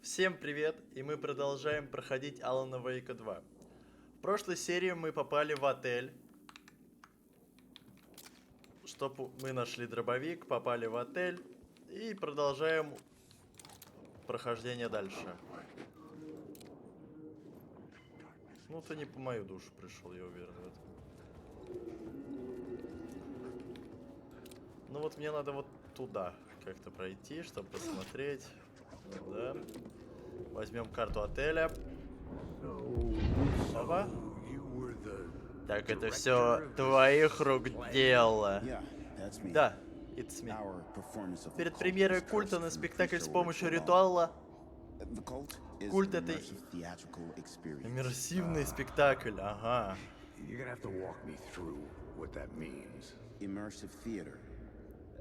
Всем привет, и мы продолжаем проходить Алана Вейка 2. В прошлой серии мы попали в отель. Мы нашли дробовик, попали в отель и продолжаем прохождение дальше. Ну, ты не по мою душу пришел, я уверен в этом. Ну вот мне надо вот туда как-то пройти, чтобы посмотреть. Да. Возьмем карту отеля. Опа. Так, это все твоих рук дело. Да, it's me. Перед премьерой культа на спектакль с помощью ритуала. Культ — это иммерсивный спектакль, ага. Immersive theater,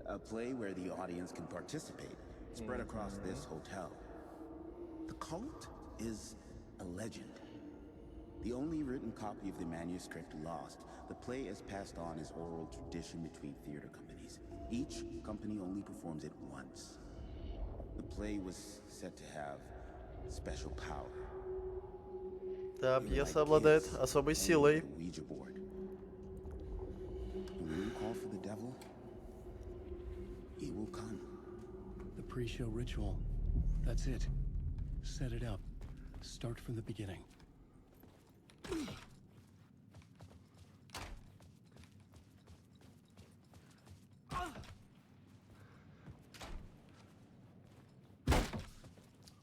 a play where the audience can participate, spread across this hotel. The cult is a legend. The only written copy of the manuscript lost, the play is passed on as oral tradition between theater companies. Each company only performs it once. The play was said to have special power. Да, пьеса обладает особой силой. When you call for the devil, he will come. The pre-show ritual. That's it. Set it up. Start from the beginning.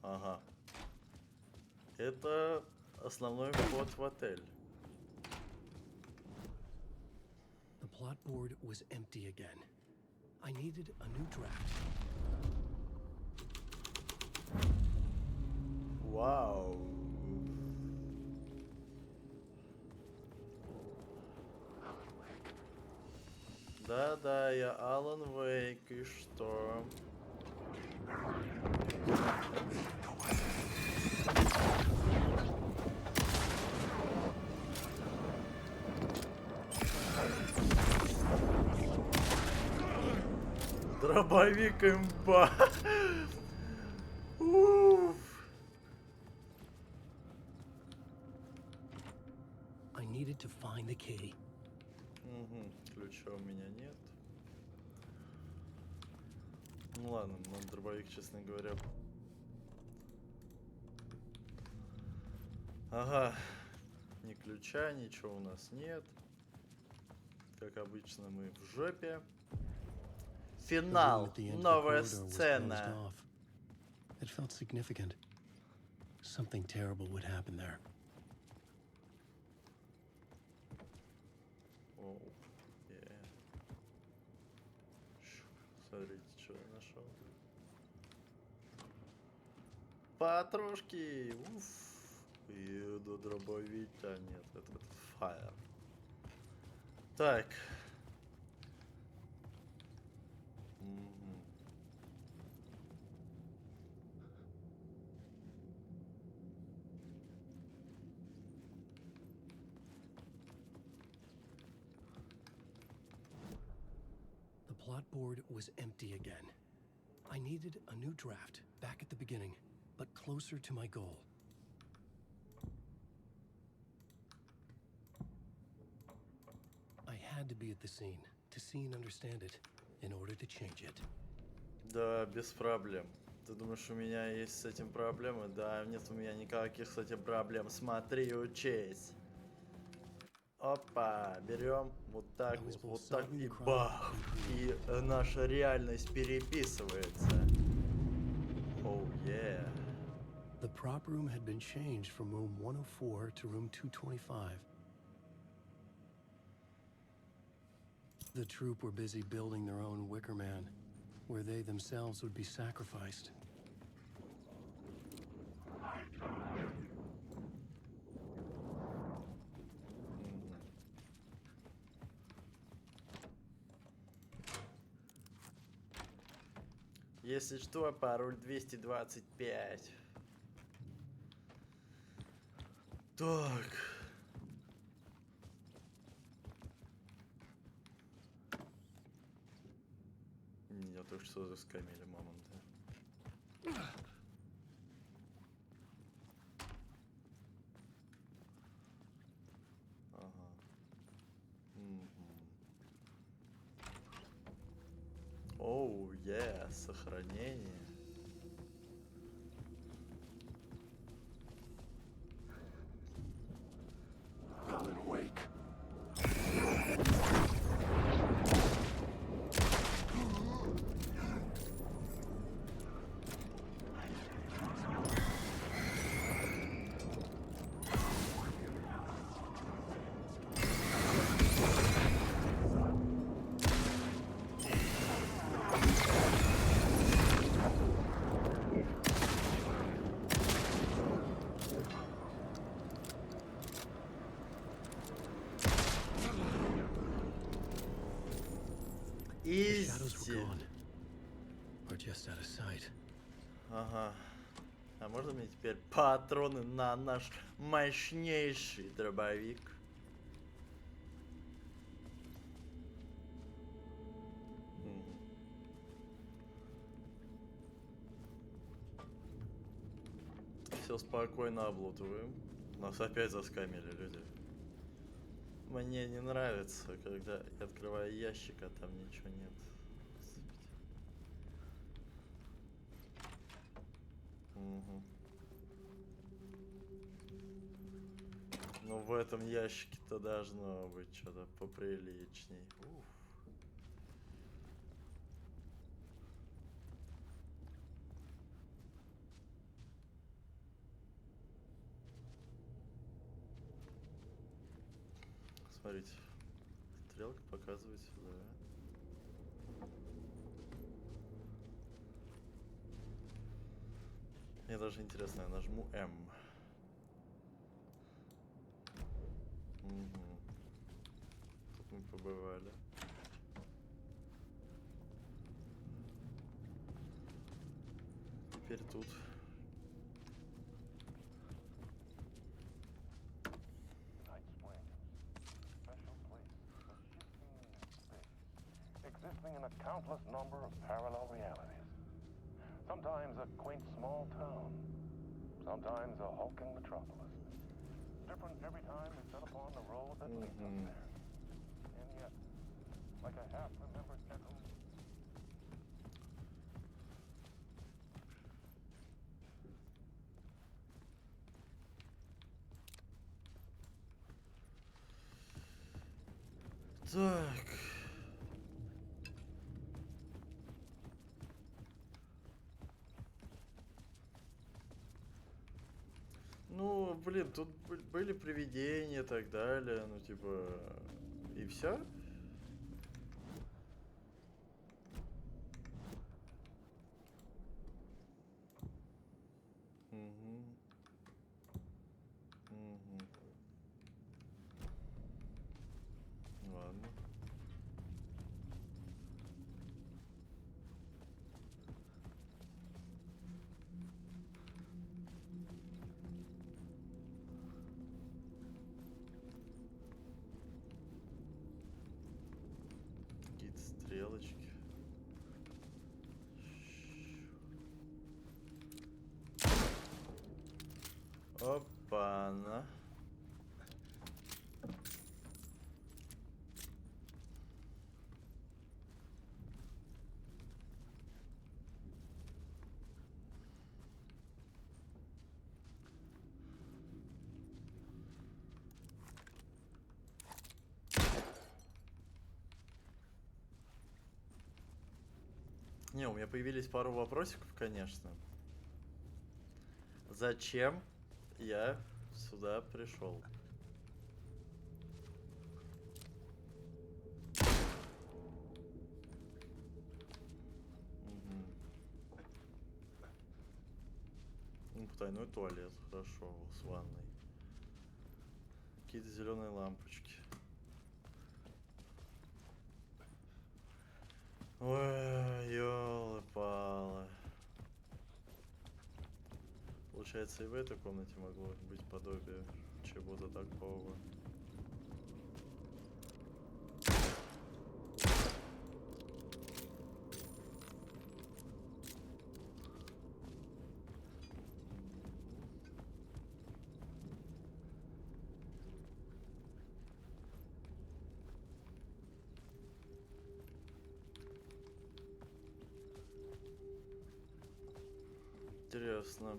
Ага. Это основной вход в отель. The plot board was empty again. I needed a new draft. Вау. Да-да, я Алан Вейк, и что? Дробовик имба. I needed to find the key. Угу, ключа у меня нет. Ну ладно, но дробовик, честно говоря. Ага, ни ключа, ничего у нас нет. Как обычно, мы в жопе. Финал, новая сцена. It felt significant. Something terrible would happen there. Оу, смотрите, что я нашел. Патрушки! Уф! И до дробовика нет, это фаер. Так. The plot board was empty again. I needed a new draft, back at the beginning, but closer to my goal. I had to be at the scene, to see and understand it, in order to change it. Да, без проблем. Ты думаешь, у меня есть с этим проблемы? Да, нет у меня никаких с этим проблем. Смотри, учись. Опа, берем вот так и бах. И наша реальность переписывается. Оу, yeah. The prop room had been changed from room 104 to room 225. The troupe were busy building their own Wicker Man, where they themselves would be sacrificed. Если что, пароль 225. Так. Меня только что заскамили, мамонты. сохранение. The shadows were Изи. gone. Or just out of sight. Ага. А можно мне теперь патроны на наш мощнейший дробовик? Все спокойно облутываем. Нас опять заскамили люди. Мне не нравится, когда я открываю ящик, а там ничего нет. Угу. Ну в этом ящике-то должно быть что-то поприличней. Уф. Смотрите, стрелка показывает сюда. Мне даже интересно, я нажму М. Угу. Тут мы побывали. Теперь тут. Existing in a countless number of parallel realities. Sometimes a quaint small town, sometimes a hulking metropolis. Different every time we set upon the road that leads us there. And yet, like a half-remembered echo. Так. Ну, блин, тут были привидения и так далее, ну, типа, и все? Угу. Угу. Ладно. Какие-то стрелочки. Опа-на. Не, у меня появились пару вопросиков, конечно. Зачем я сюда пришел? Угу. Ну, потайной туалет, хорошо, с ванной. Какие-то зеленые лампочки. Ой, ёлы-палы. Получается, и в этой комнате могло быть подобие чего-то такого. интересно.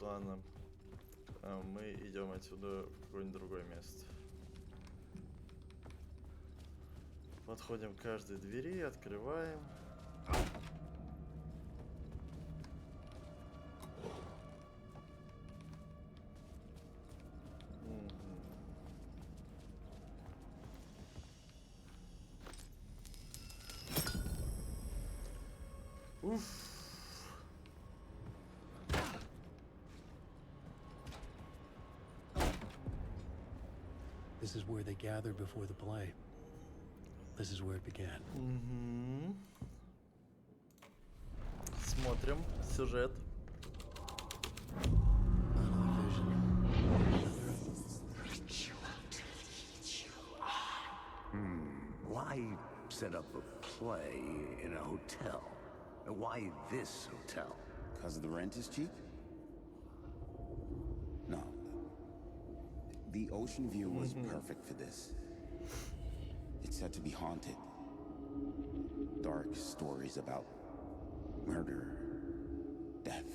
Ладно. Мы идем отсюда в какое-нибудь другое место. Подходим к каждой двери, открываем. Уф. This is where they gathered before the play. This is where it began. Смотрим сюжет. Another vision. Why set up a play in a hotel? Why this hotel? Because the rent is cheap? No. The Oceanview was perfect for this. It's said to be haunted. Dark stories about murder, death,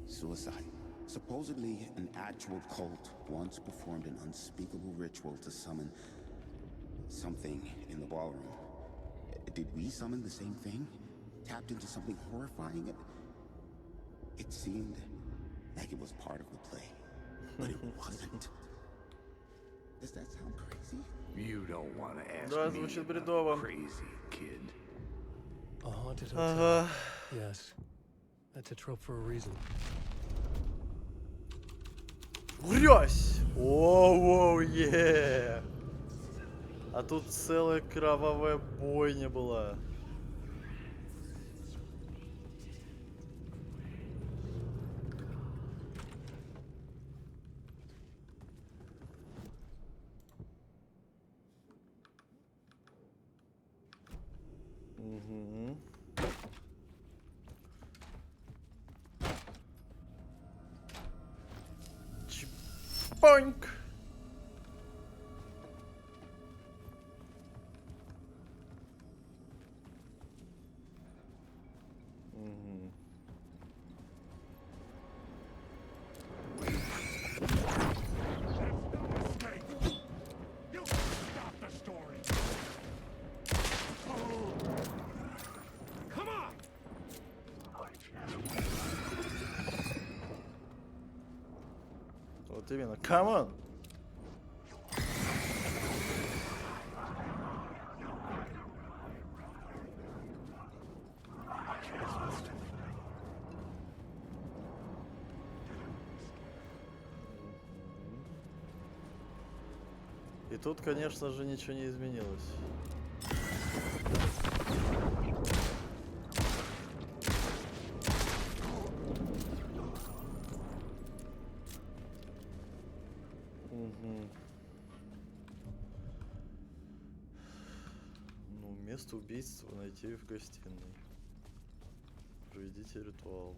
suicide. Supposedly, an actual cult once performed an unspeakable ritual to summon something in the ballroom. Did we summon the same thing? Tapped into something horrifying? It seemed like it was part of the play, but it wasn't. Does that sound crazy? You don't want to ask Да, me звучит about бредово. crazy kid. A haunted hotel. Yes. That's a trope for a reason. Грязь! Оу, е! А тут целая кровавая бойня была. Чпоньк! Вот именно. Come on! И тут, конечно же, ничего не изменилось. Ну, место убийства найти в гостиной. Проведите ритуал.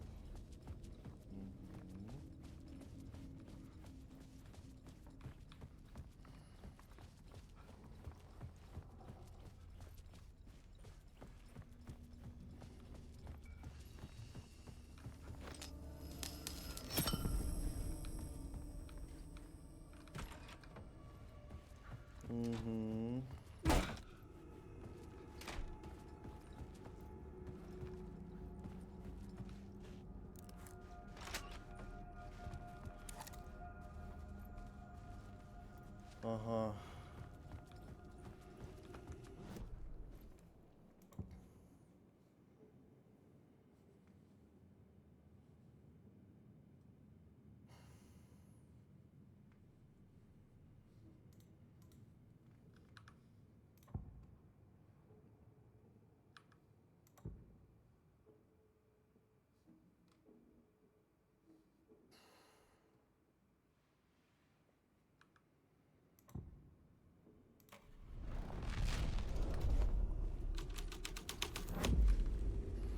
Ага.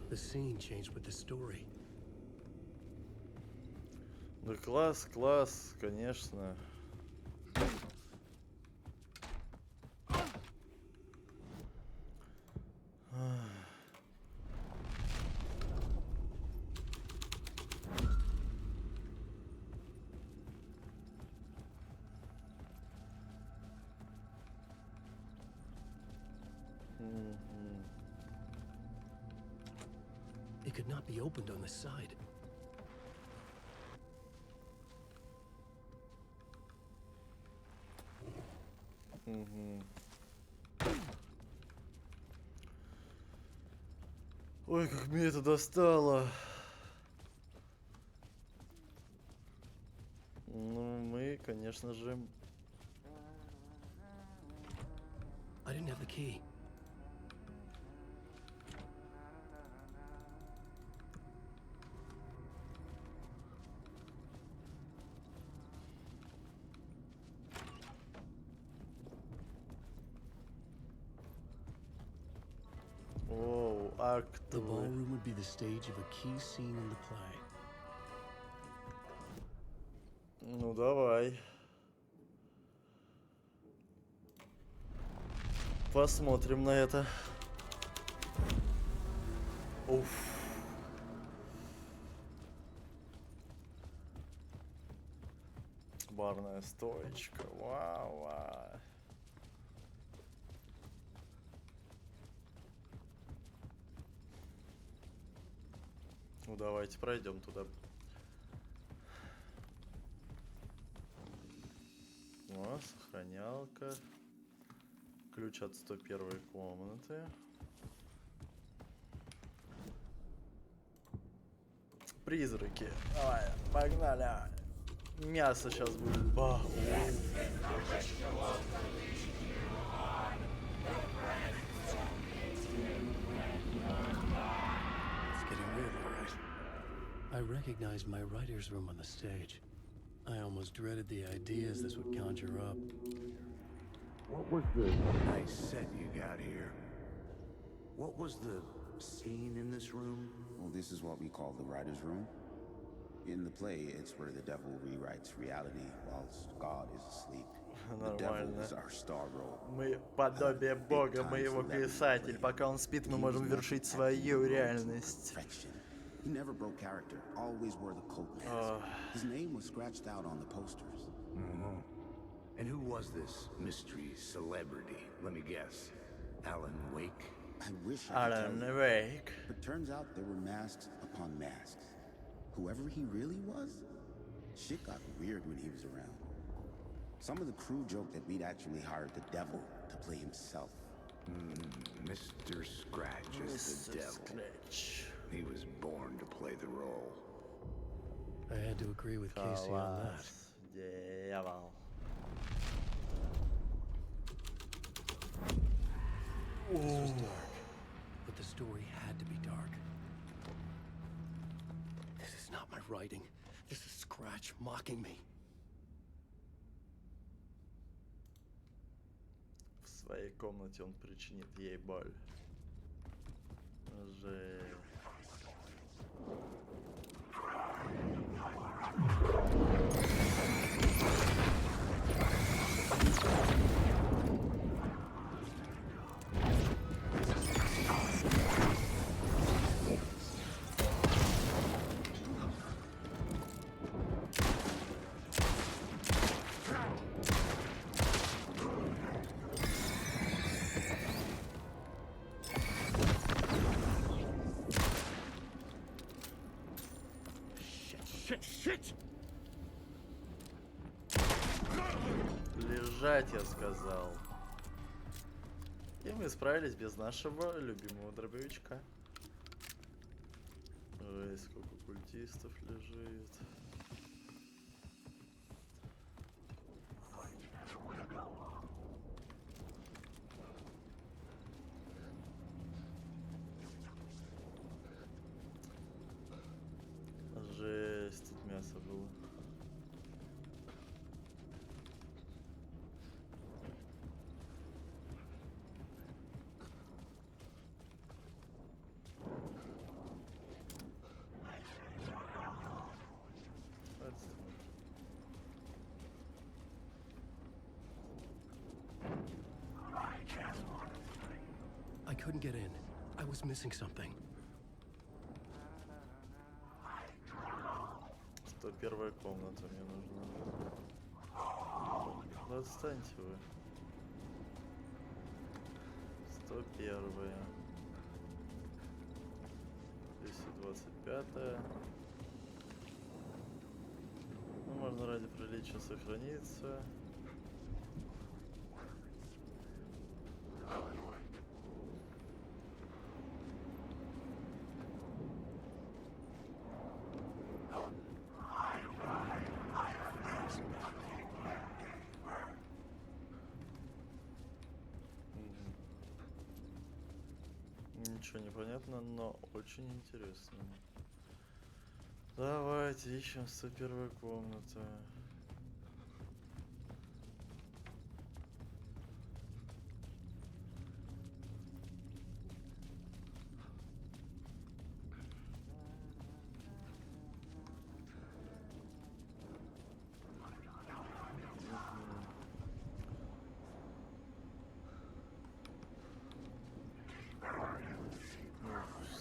The scene changed with the story. Да класс, класс, конечно. could not be opened on the side. Ой, как меня это достало. Ну, мы, конечно же... I didn't have the key. Оу, The актовый. ballroom would be the stage of a key scene in the play. Ну, давай. Посмотрим на это. Уф. Барная стоечка. Вау, вау. Ну, давайте пройдем туда. О, сохранялка. Ключ от 101 комнаты. Призраки. Давай, погнали. Мясо сейчас будет. Бах. It's getting real, all right. I recognized my writer's room on the stage. I almost dreaded the ideas this would conjure up. What was the nice set you got here? What was the scene in this room? Well, this is what we call the writer's room. In the play, it's where the devil rewrites reality whilst God is asleep. The devil is our star role. Мы подобие Бога, мы его писатель. Пока он спит, мы можем вершить свою реальность. He never broke character, always wore the coat mask. His name was scratched out on the posters. And who was this mystery celebrity? Let me guess. Alan Wake? I wish I could tell Alan you, Wake. but turns out there were masks upon masks. Whoever he really was, shit got weird when he was around. Some of the crew joked that we'd actually hired the devil to play himself. Mr. Scratch is the devil. Scratch. He was born to play the role. I had to agree with Casey on that. Класс. Дьявол. This was dark, but the story had to be dark. This is not my writing. This is Scratch mocking me. В своей комнате он причинит ей боль. Жесть. Shit! Лежать, я сказал. И мы справились без нашего любимого дробовичка. Ой, сколько культистов лежит. Жесть, тут мясо было. I couldn't get in. I was missing something. 101 комната мне нужна. Да отстаньте вы. 101. 228. 25-е. Ну, можно ради приличия сохраниться. Ничего не понятно, но очень интересно. Давайте ищем 101-ю комнату.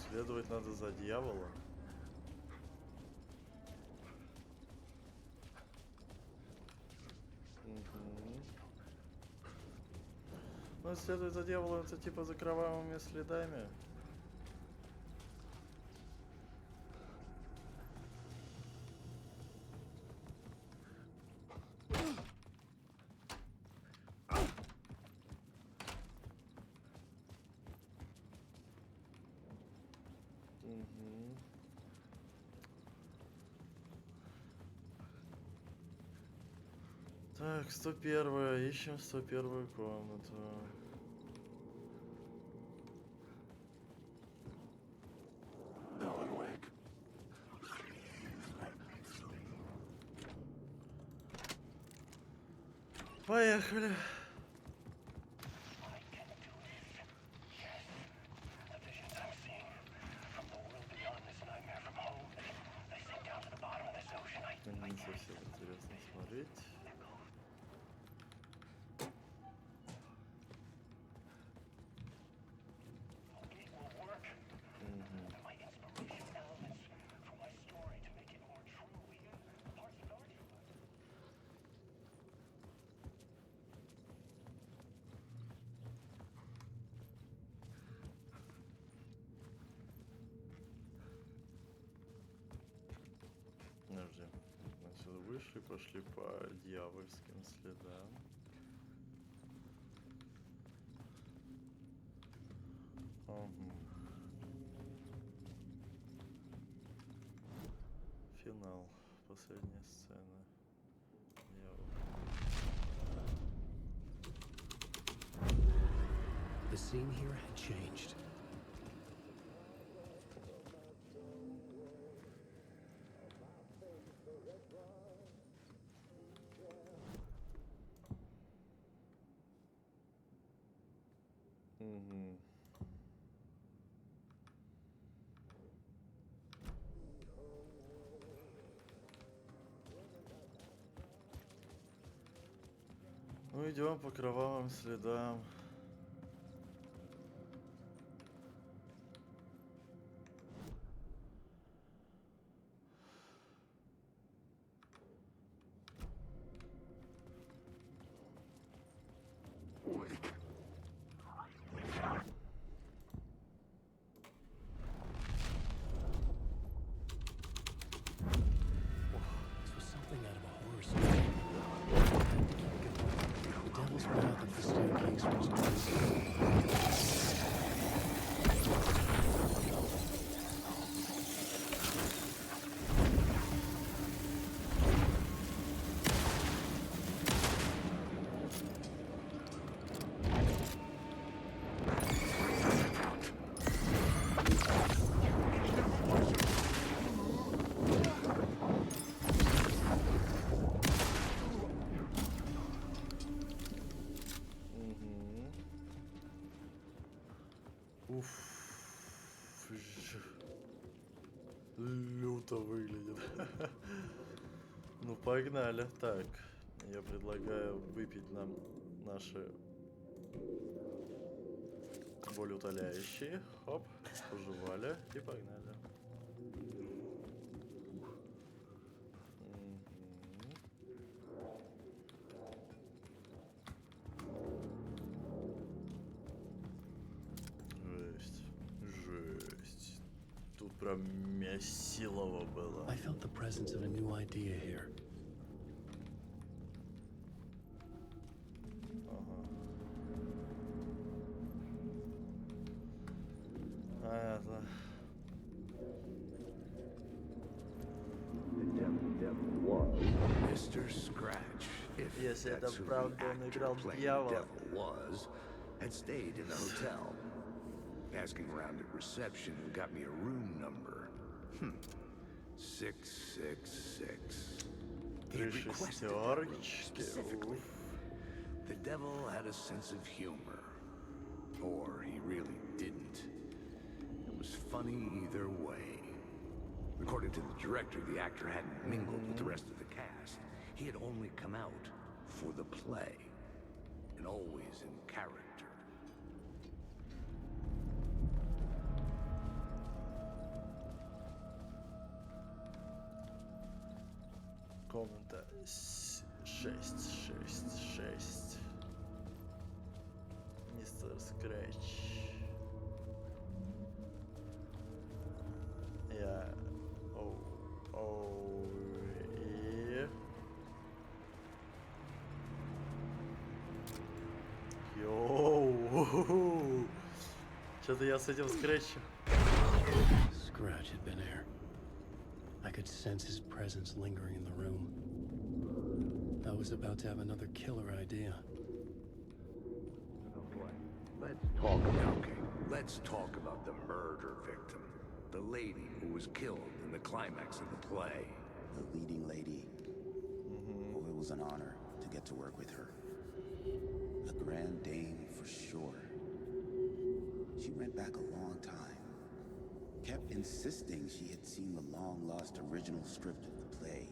Следовать надо за дьяволом. Ну, следовать за дьяволом, это типа за кровавыми следами. Так, 101-я, ищем 101-ю комнату. Поехали. Не совсем интересно смотреть. Подожди. Отсюда вышли, пошли по дьявольским следам. Финал. Последняя сцена. The scene here had changed. Ну, идем по кровавым следам. This was something out of a horror story. I had to keep going. The devil's path up the staircase was crazy. Уф. Люто выглядит. Ну, погнали. Так, я предлагаю выпить нам наши болеутоляющие. Хоп, пожевали и погнали. Жесть. Тут прям Месилово было. I felt the presence of a new idea here. Понятно. Mr. Scratch, if Если это that's who правда the он actor играл playing дьявола. the devil was, had stayed in the hotel. Asking around at reception got me a room number. 666. He had requested that room specifically. The devil had a sense of humor. Or he really didn't. It was funny either way. According to the director, the actor hadn't mingled with the rest of the cast. He had only come out for the play. And always in character. Комната 666. Мистер Скрэч. Я... Оу... И... Йоу! Что-то я с этим Скретчем. Scratch had been here. I could sense his presence lingering in the room. I was about to have another killer idea. Let's talk about the murder victim. The lady who was killed in the climax of the play. The leading lady. Oh, it was an honor to get to work with her. A grand dame for sure. She went back a long time. Kept insisting she had seen the long-lost original script of the play.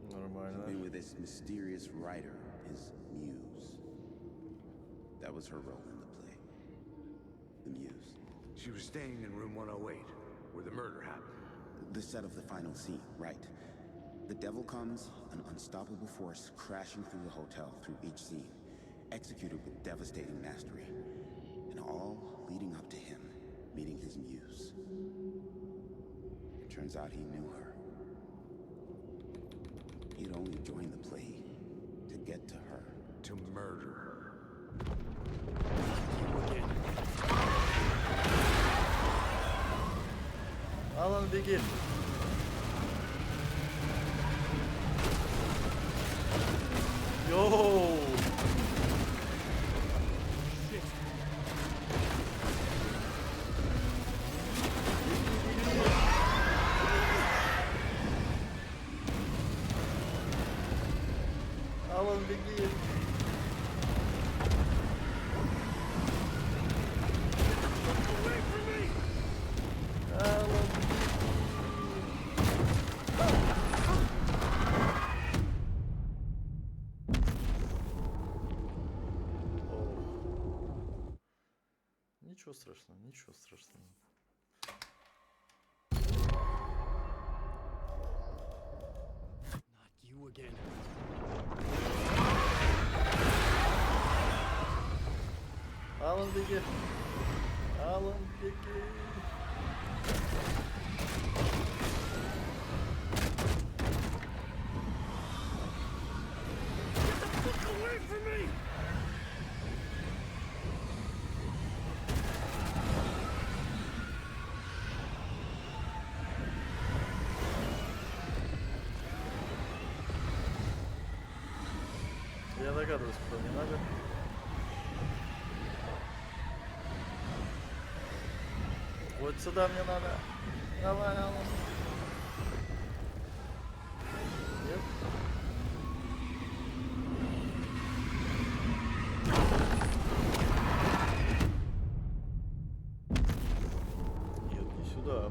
Нормально. Been with this mysterious writer, his muse. That was her role in the play. The muse. She was staying in room 108, where the murder happened. The set of the final scene, right. The devil comes, an unstoppable force crashing through the hotel through each scene, executed with devastating mastery, and all leading up to him meeting his muse. It turns out he knew her. He'd only joined the play to get to her. To murder her. Алан, беги! Йоу! Алан, беги! Алан, ничего страшного, ничего страшного. Not you again. Алан, беги! Алан, беги! Away from me! Я догадываюсь, куда не надо. Вот сюда мне надо. Давай, Алан. Нет? Нет, не сюда.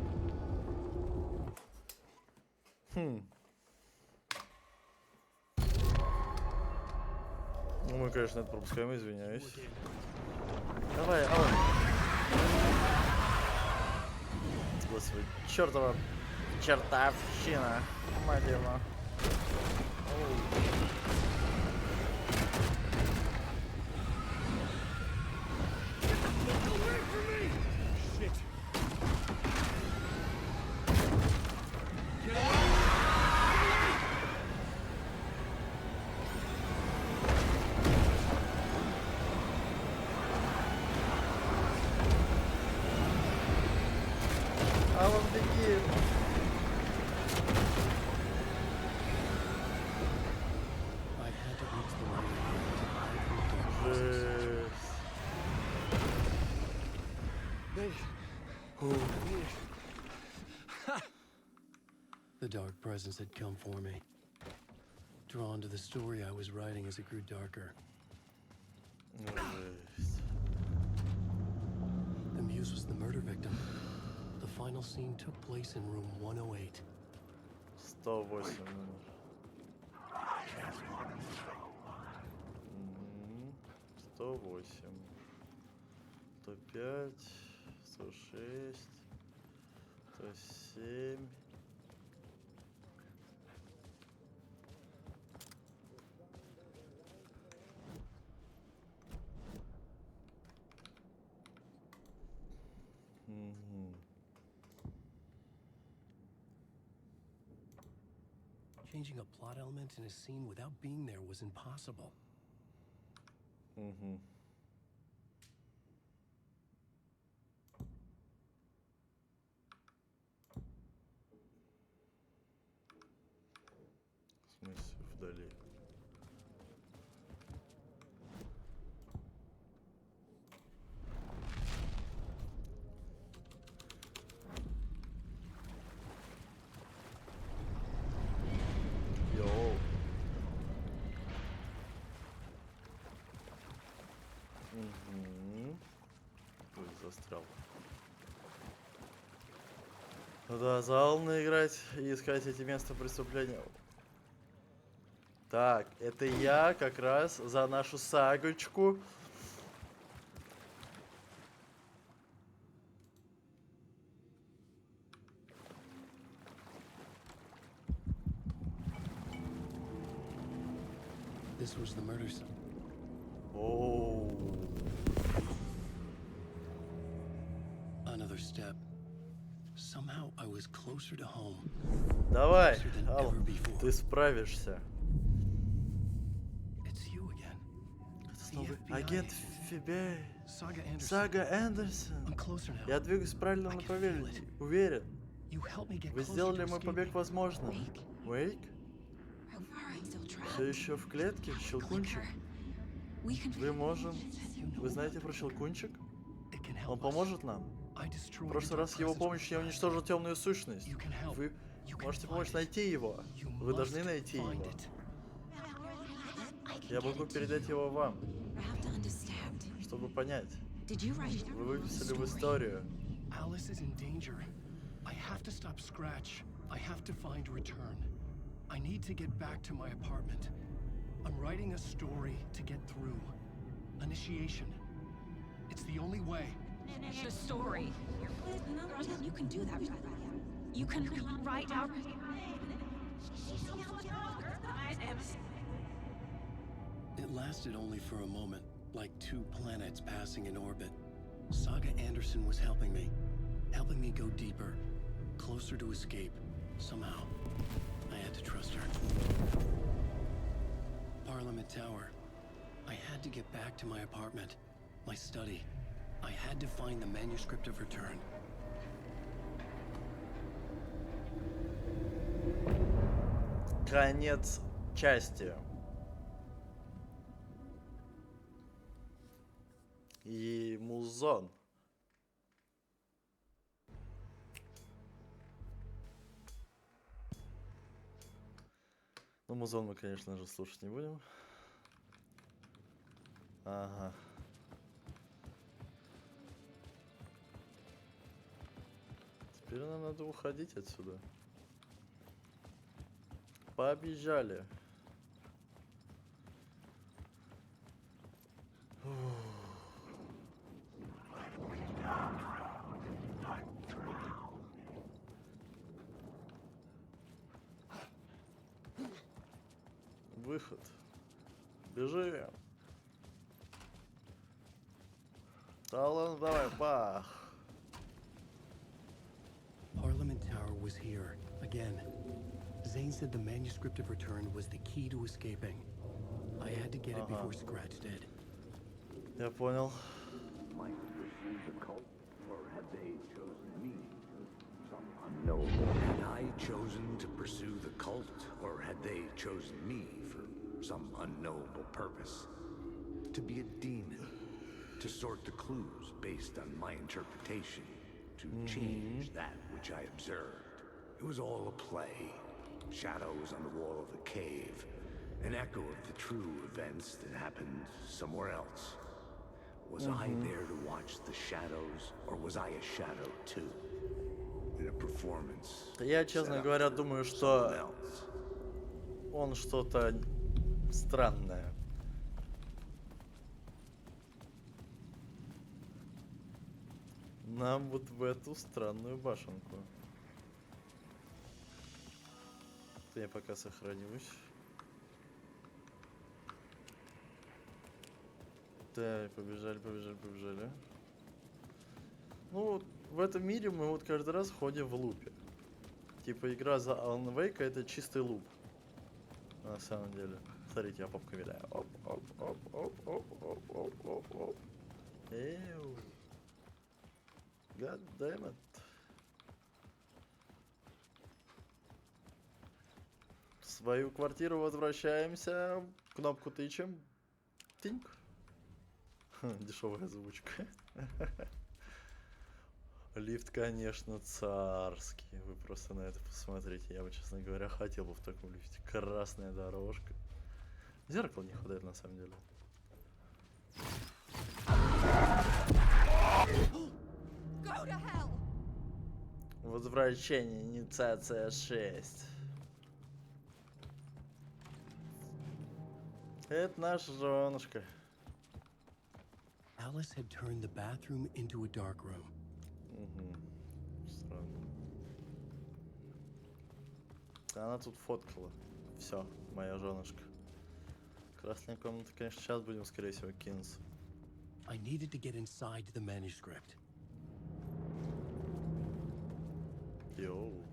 Ну, мы, конечно, это пропускаем, извиняюсь. Давай, Алан. Господи, чертова чертовщина. Мать его. dark presence had come for me. Drawn to the story I was writing as it grew darker. The muse was the murder victim. The final scene took place in room 108. 108 номер. 108. 105. 106. 107. Changing a plot element in a scene without being there was impossible. В смысле, вдали? Йоу. Ой, застрял. Да, зал наиграть и искать эти места преступления. Так, это я как раз за нашу сагочку. This was the murder scene. Оу. Another step. Somehow I was closer to home. Давай, Closer than Ал, ever before. ты справишься. It's you again. Это The снова FBI агент agent. ФБИ. Saga Anderson. Сага Эндерсон. I'm closer now. Я двигаюсь в правильном I can направлении. feel it. Уверен. You helped me get Вы closer сделали to мой побег escaping. возможным. Уэйк? Still Все trapped. еще в клетке? Щелкунчик? We can Вы можем... You know Вы знаете про Щелкунчик? it can help Он us. поможет нам. I В destroyed прошлый the раз с его presence помощью я with уничтожил темную сущность. You can help. Вы You can можете find помочь it. найти его. You Вы должны must найти find его. it. Я могу передать его вам, You have to understand. чтобы понять. Did you write Вы выписали в story? историю. Alice is in danger. I have to stop Scratch. I have to find Return. I need to get back to my apartment. I'm writing a story to get through. Initiation. It's the only way. The story. You can do that. You can write out. It lasted only for a moment, like two planets passing in orbit. Saga Anderson was helping me go deeper, closer to escape. Somehow, I had to trust her. Parliament Tower. I had to get back to my apartment, my study. I had to find the manuscript of Return. Конец части. И музон. Ну, музон мы, конечно же, слушать не будем. Ага. Теперь нам надо уходить отсюда. Побежали. Выход. Бежим. Талан, давай, бах. Parliament Tower was here, again. Zane said the manuscript of Return was the key to escaping. I had to get it before Scratch did. Я понял. Might pursue the cult, or had they chosen me for some unknowable? Had I chosen to pursue the cult, or had they chosen me for some unknowable purpose? To be a demon, to sort the clues based on my interpretation, to change that which I observed. It was all a play, shadows on the wall of the cave, an echo of the true events that happened somewhere else. Was I there to watch the shadows, or was I a shadow too? In a performance. Я, честно говоря, думаю, что он что-то странное. Нам вот в эту странную башенку. Я пока сохранюсь. Так, побежали, побежали, побежали. Ну, в этом мире мы вот каждый раз ходим в лупе. Типа игра за Alan Wake это чистый луп. На самом деле. Смотрите, я попкой виляю. Оп, оп, оп, оп, оп, оп, оп, оп, оп. Эу. God damn it. В свою квартиру возвращаемся. Кнопку тычем. Тиньк. Дешевая озвучка. Лифт, конечно, царский. Вы просто на это посмотрите. Я бы, честно говоря, хотел бы в таком лифте. Красная дорожка. Зеркало не хватает, на самом деле. Возвращение, инициация 6. Это наша женушка. Alice had turned the bathroom into a dark room. Странно. Она тут фоткала. Все, моя женушка. Красная комната, конечно, сейчас будем, скорее всего, кинуться. I needed to get inside the manuscript. Йоу.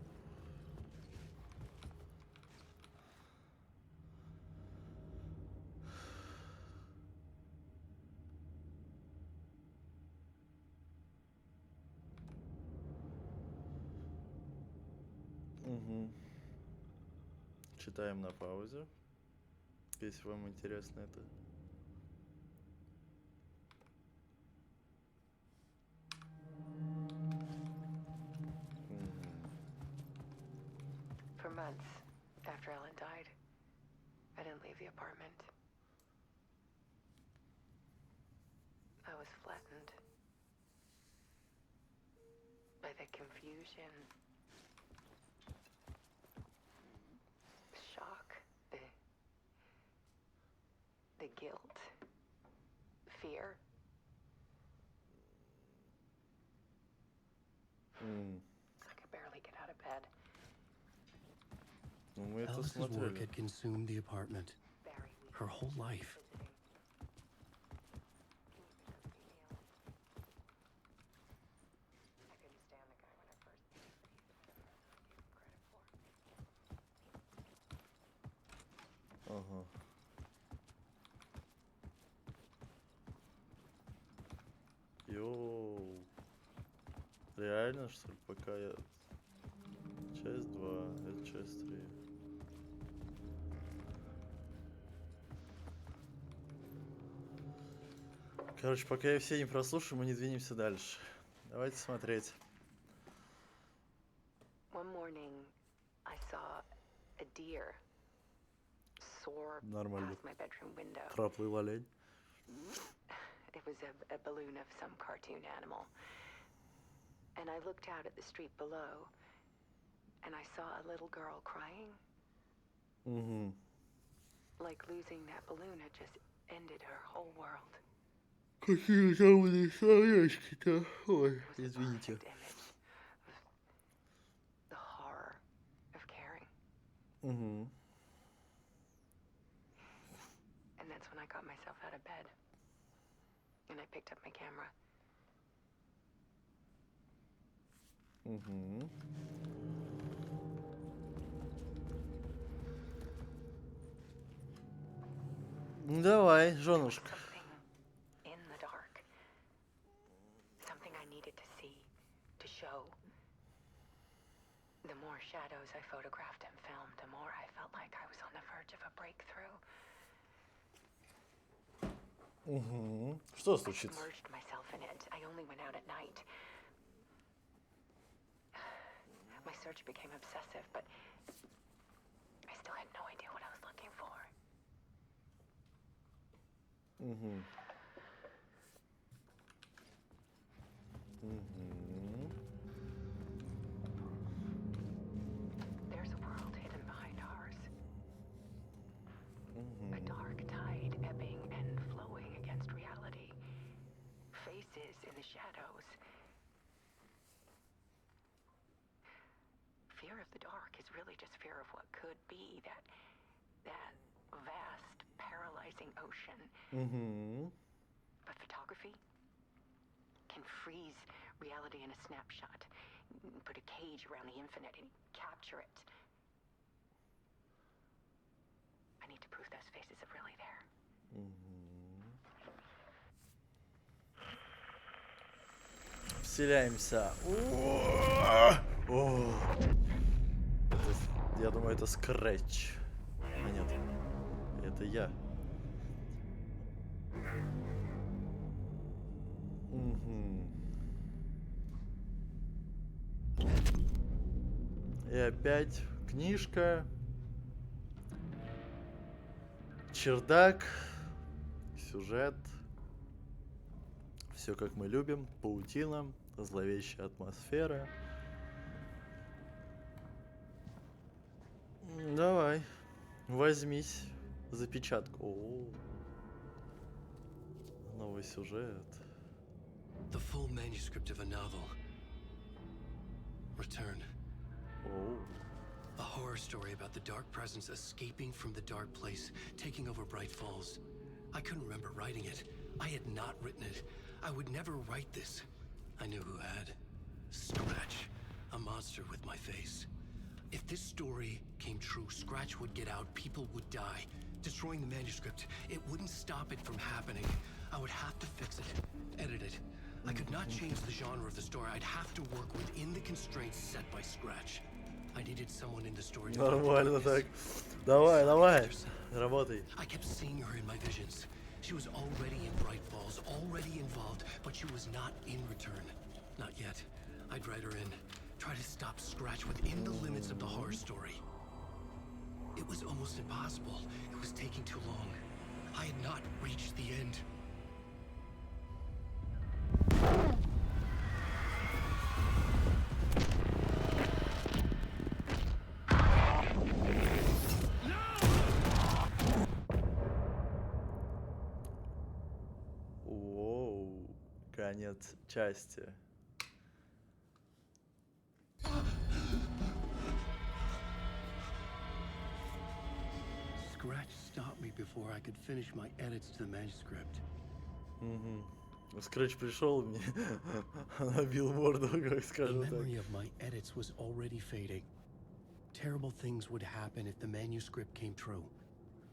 Читаем на паузе, если вам интересно это. For months after Ellen died, I didn't leave the apartment. I was flattened by the confusion, shock, the guilt, fear. I could barely get out of bed. Ну, мы это Alice's work смотрели. had consumed the apartment. Barry, we Her whole life. visiting. I couldn't stand the guy when I first met him, but he was better than I gave him credit for. Ага. Йоу. Реально, что ли, пока я... Часть 2, это часть 3. Короче, пока я все не прослушаю, мы не двинемся дальше. Давайте смотреть. One morning, I saw a deer soar Нормально. past my bedroom window. Проплыл олень. It was a balloon of some cartoon animal. And I looked out at the street below, and I saw a little girl crying. Угу. Like losing that balloon had just ended her whole world. Какие темные совечки-то. Ой, It was a извините. perfect image of the horror of caring. Угу. And that's when I got myself out of bed. And I picked up my camera. Угу. Ну давай, женушка. Something in the dark. Something I needed to see, to show. The more shadows I photographed and filmed, the more I felt like I was on the verge of a breakthrough. Угу. Что I случится? submerged myself in it. I only went out at night. My search became obsessive, but had no idea what I was looking for. Угу. Угу. There's a world hidden behind ours. A Угу. dark tide ebbing and flowing against reality. Faces in the shadows. Fear of the dark is really just fear of what could be, that vast, paralyzing ocean. Угу. But photography can freeze reality in a snapshot, put a cage around the infinite and capture it. I need to prove those faces are really there. Вселяемся. О! Я думаю, это Скретч. А нет, это я. Угу. И опять книжка. Чердак. Сюжет. Все как мы любим. Паутина. Зловещая атмосфера. Давай. Возьмись за печатку. О, новый сюжет. The full manuscript of a novel. Return. Оу. A horror story about the dark presence escaping from the dark place, taking over Bright Falls. I couldn't remember writing it. I had not written it. I would never write this. I knew who had. Scratch. A monster with my face. If this story came true, Scratch would get out, people would die. Destroying the manuscript, it wouldn't stop it from happening. I would have to fix it, edit it. I could not change the genre of the story. I'd have to work within the constraints set by Scratch. I needed someone in the story to Нормально find так. darkness. Давай, давай. Anderson. Работай. I kept seeing her in my visions. She was already in Bright Falls, already involved, but she was not in Return. Not yet. I'd write her in. Try to stop Scratch within the limits of the horror story. It was almost impossible. It was taking too long. I had not reached the end. Воу. Конец части. Scratch stopped me before I could finish my edits to the manuscript. Угу. Скретч пришел мне, набил морду, как The скажем так. memory of my edits was already fading. Terrible things would happen if the manuscript came true.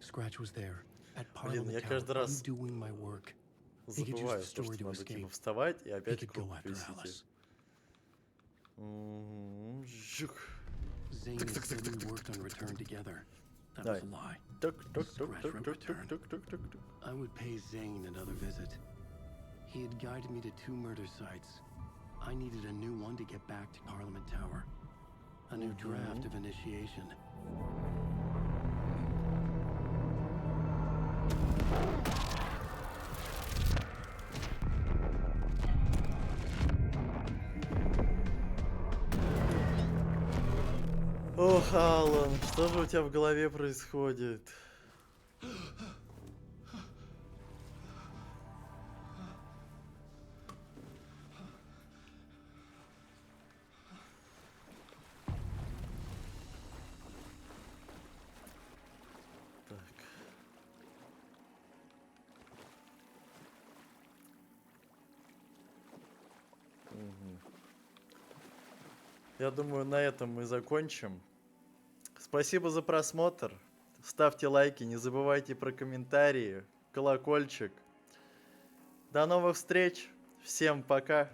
Scratch was there, at Блин, я Parliament Tower, каждый раз undoing my work. He could use забываю, the что story to надо escape. типа вставать и He опять could go круг after висите. Alice. Жук. Zane and Sidney worked on Return together. That was a lie. Тук, тук, тук, Scratch тук, wrote тук, Return. тук, тук, тук, тук. I would pay Zane another visit. He had guided me to 2 murder sites. I needed a new one to get back to Parliament Tower. A new draft of initiation. Ох, Алан, что же у тебя в голове происходит? Так. Я думаю, на этом мы закончим. Спасибо за просмотр. Ставьте лайки, не забывайте про комментарии, колокольчик. До новых встреч. Всем пока.